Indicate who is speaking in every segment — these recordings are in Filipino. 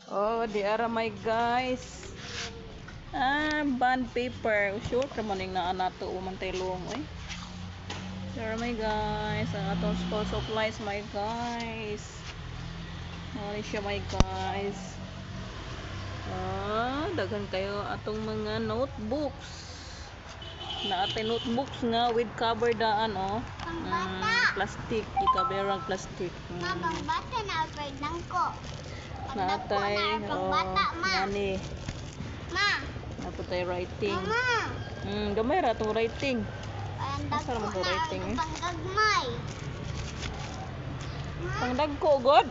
Speaker 1: Oh, di ara may guys. Bond paper. Sure ka man na anato umantay long eh. There my guys, ang atong school supplies my guys. Ano siya my guys. Daghan kayo atong mga notebooks. Na atay notebooks nga with cover daan plastic, ikaberang plastic.
Speaker 2: Mabang bata na afraid nang ko.
Speaker 1: Na atay ngani.
Speaker 2: Ma.
Speaker 1: Naputay writing.
Speaker 2: Mama.
Speaker 1: Gamay ra tong writing.
Speaker 2: Asa
Speaker 1: naman to writing eh?
Speaker 2: Panggagmay.
Speaker 1: Pangdagko god.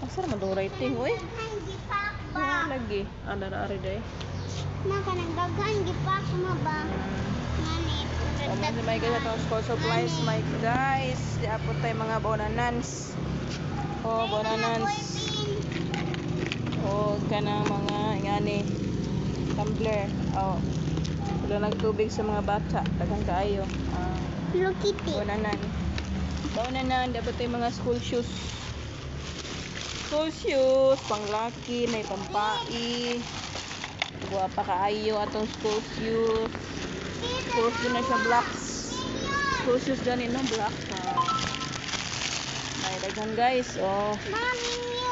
Speaker 1: Asa naman tong writing oy?
Speaker 2: Hindi pa
Speaker 1: Wala lagi. Ada na ari day.
Speaker 2: Na kanang daghan gipak mo ba? Ngani.
Speaker 1: Ano may guys atong school supplies my guys. Di apot tay mga bonanans. Bonanans. Kanang mga ngani tumbler. Wala nagtubig sa mga bata. Daghan kaayo.
Speaker 2: Hello Kitty.
Speaker 1: Bonanan, dapat tay mga school shoes. School shoes, panglaki, may pampai. Buwa pa kaayo atong school shoes. School shoes na siya blacks. School shoes gani no black. May daghan guys.
Speaker 2: Mami.